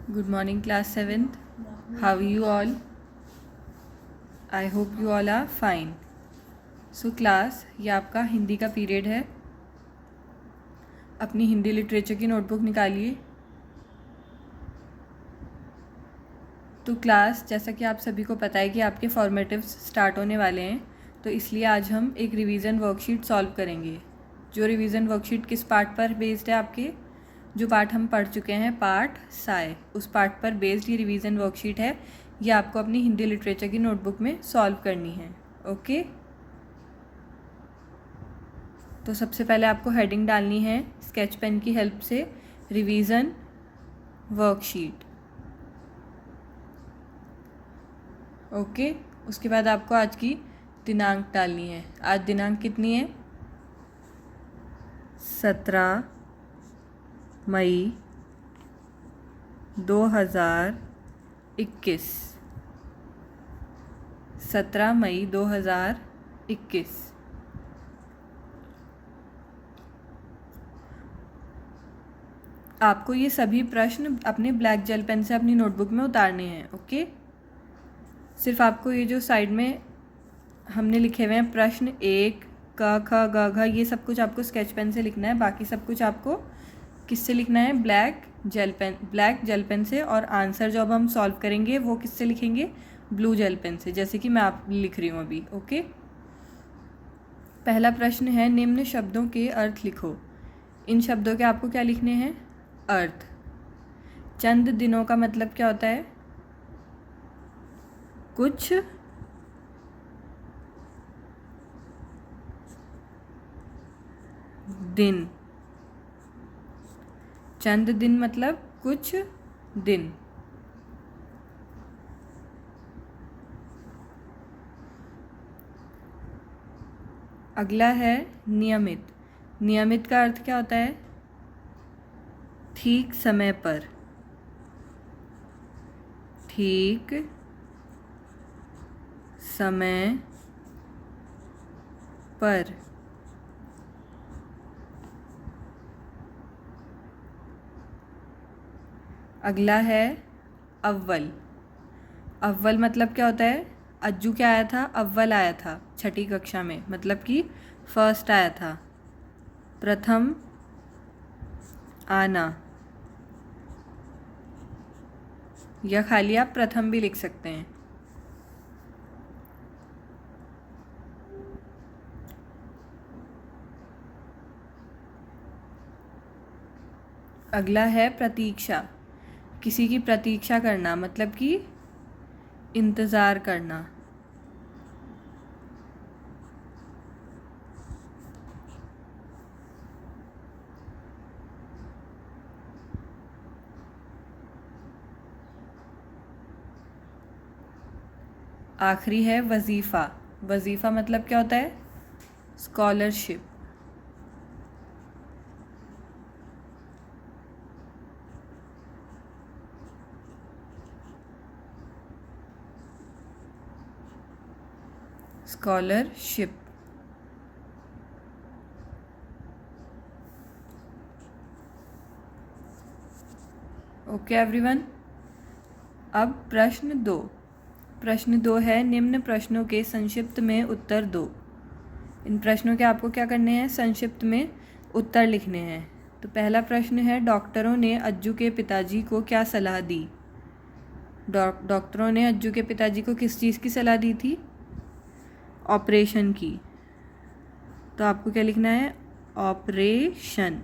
Good morning, class 7th. How are you all? I hope you all are fine. So class, ये आपका हिंदी का period है. अपनी Hindi literature की नोटबुक निकालिए. तो क्लास, जैसा कि आप सभी को पता है कि आपके फॉर्मेटिव्स स्टार्ट होने वाले हैं, तो इसलिए आज हम एक रिवीजन वर्कशीट सॉल्व करेंगे. जो रिवीजन वर्कशीट किस पार्ट पर बेस्ड है? आपके जो पार्ट हम पढ़ चुके हैं, पार्ट साय, उस पार्ट पर बेस्ड ये रिवीजन वर्कशीट है. ये आपको अपनी हिंदी लिटरेचर की नोटबुक में सॉल्व करनी है. ओके, तो सबसे पहले आपको हेडिंग डालनी है स्केच पेन की हेल्प से, रिवीजन वर्कशीट. ओके, उसके बाद आपको आज की दिनांक डालनी है. आज दिनांक कितनी है? 17 मई 2021. 17 मई 2021. आपको ये सभी प्रश्न अपने ब्लैक जेल पेन से अपनी नोटबुक में उतारने हैं. ओके, सिर्फ आपको ये जो साइड में हमने लिखे हुए हैं प्रश्न 1, क, ख, ग, घ, ये सब कुछ आपको स्केच पेन से लिखना है. बाकी सब कुछ आपको किससे लिखना है? ब्लैक जेल पेन से. और आंसर जो अब हम सॉल्व करेंगे वो किससे लिखेंगे? ब्लू जेल पेन से, जैसे कि मैं आप लिख रही हूँ अभी. ओके, पहला प्रश्न है, निम्न शब्दों के अर्थ लिखो. इन शब्दों के आपको क्या लिखने हैं? अर्थ. चंद दिनों का मतलब क्या होता है? कुछ दिन. चंद दिन मतलब कुछ दिन. अगला है नियमित. नियमित का अर्थ क्या होता है? ठीक समय पर. ठीक समय पर. अगला है अव्वल. अव्वल मतलब क्या होता है? अज्जू क्या आया था? अव्वल आया था छठी कक्षा में, मतलब कि फर्स्ट आया था, प्रथम आना, या खाली आप प्रथम भी लिख सकते हैं. अगला है प्रतीक्षा. किसी की प्रतीक्षा करना, मतलब कि इंतज़ार करना. आखिरी है वजीफ़ा. वजीफ़ा मतलब क्या होता है? स्कॉलरशिप. स्कॉलरशिप. Okay everyone. अब प्रश्न 2. प्रश्न 2 है, निम्न प्रश्नों के संक्षिप्त में उत्तर दो. इन प्रश्नों के आपको क्या करने हैं? संक्षिप्त में उत्तर लिखने हैं. तो पहला प्रश्न है, डॉक्टरों ने अज्जू के पिताजी को क्या सलाह दी? डॉक्टरों ने अज्जू के पिताजी को किस चीज़ की सलाह दी थी? ऑपरेशन की. तो आपको क्या लिखना है? ऑपरेशन.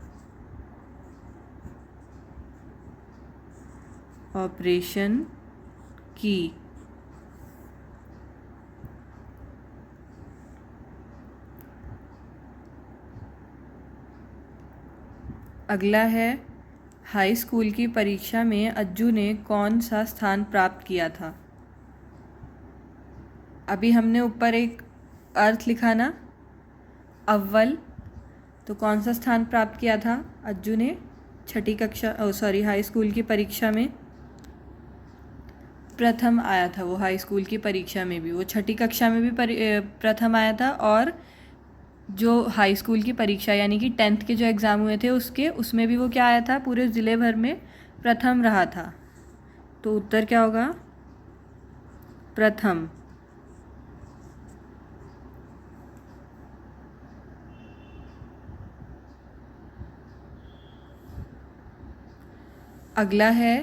ऑपरेशन की. अगला है, हाई स्कूल की परीक्षा में अज्जू ने कौन सा स्थान प्राप्त किया था? अभी हमने ऊपर एक अर्थ लिखा ना, अव्वल. तो कौन सा स्थान प्राप्त किया था अज्जू ने? छठी कक्षा, हाई स्कूल की परीक्षा में प्रथम आया था वो. हाई स्कूल की परीक्षा में भी वो, छठी कक्षा में भी प्रथम आया था, और जो हाई स्कूल की परीक्षा यानी कि 10th के जो एग्ज़ाम हुए थे उसमें भी वो क्या आया था? पूरे ज़िले भर में प्रथम रहा था. तो उत्तर क्या होगा? प्रथम। अगला है,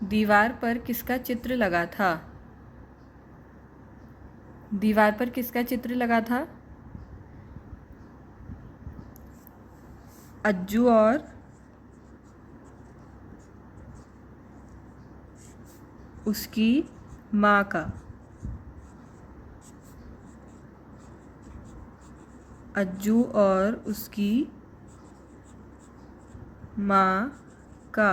दीवार पर किसका चित्र लगा था? दीवार पर किसका चित्र लगा था? अज्जू और उसकी माँ का। अज्जू और उसकी माँ का।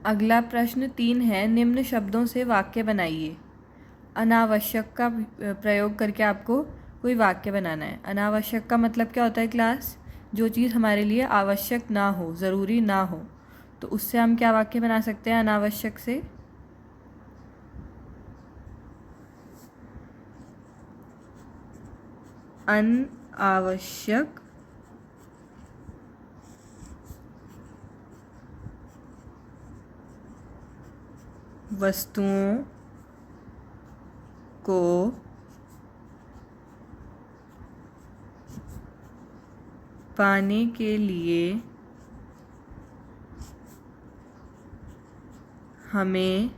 अगला प्रश्न 3 है, निम्न शब्दों से वाक्य बनाइए। अनावश्यक का प्रयोग करके आपको कोई वाक्य बनाना है। अनावश्यक का मतलब क्या होता है क्लास? जो चीज़ हमारे लिए आवश्यक ना हो, ज़रूरी ना हो। तो उससे हम क्या वाक्य बना सकते हैं अनावश्यक से? अनावश्यक वस्तुओं को पाने के लिए हमें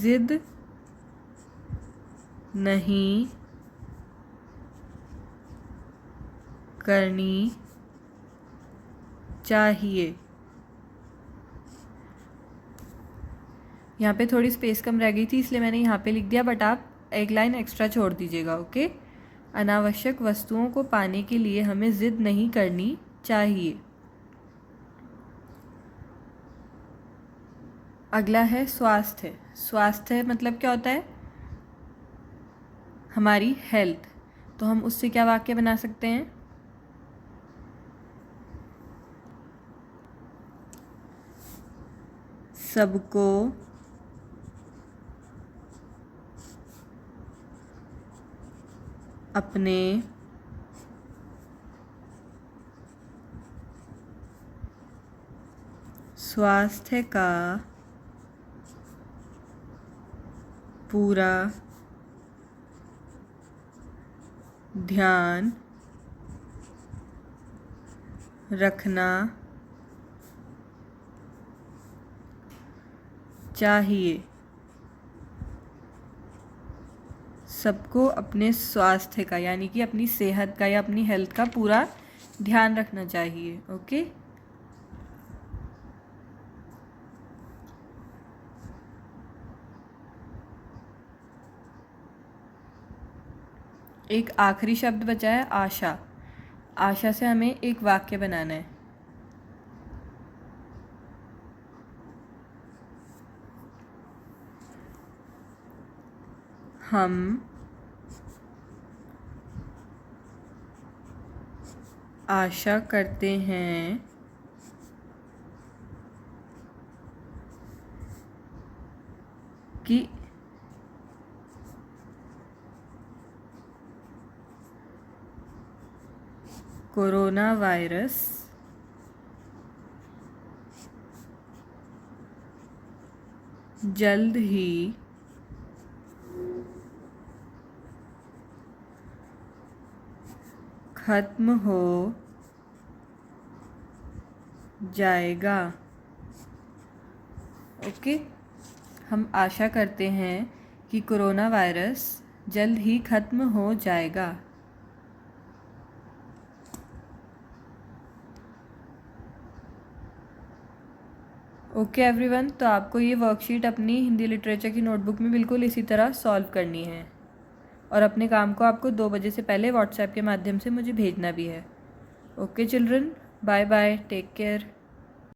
जिद नहीं करनी चाहिए। यहाँ पे थोड़ी स्पेस कम रह गई थी इसलिए मैंने यहाँ पे लिख दिया, बट आप एक लाइन एक्स्ट्रा छोड़ दीजिएगा। ओके, अनावश्यक वस्तुओं को पाने के लिए हमें जिद नहीं करनी चाहिए। अगला है स्वास्थ्य। स्वास्थ्य मतलब क्या होता है? हमारी हेल्थ। तो हम उससे क्या वाक्य बना सकते हैं? सबको अपने स्वास्थ्य का पूरा ध्यान रखना चाहिए। सबको अपने स्वास्थ्य का यानी कि अपनी सेहत का या अपनी हेल्थ का पूरा ध्यान रखना चाहिए। ओके, एक आखिरी शब्द बचा है, आशा। आशा से हमें एक वाक्य बनाना है। हम आशा करते हैं कि कोरोना वायरस जल्द ही खत्म हो जाएगा। ओके, हम आशा करते हैं कि कोरोना वायरस जल्द ही खत्म हो जाएगा। ओके एवरीवन, तो आपको ये वर्कशीट अपनी हिंदी लिटरेचर की नोटबुक में बिल्कुल इसी तरह सॉल्व करनी है और अपने काम को आपको 2 बजे से पहले व्हाट्सएप के माध्यम से मुझे भेजना भी है। Okay children, bye bye, take care.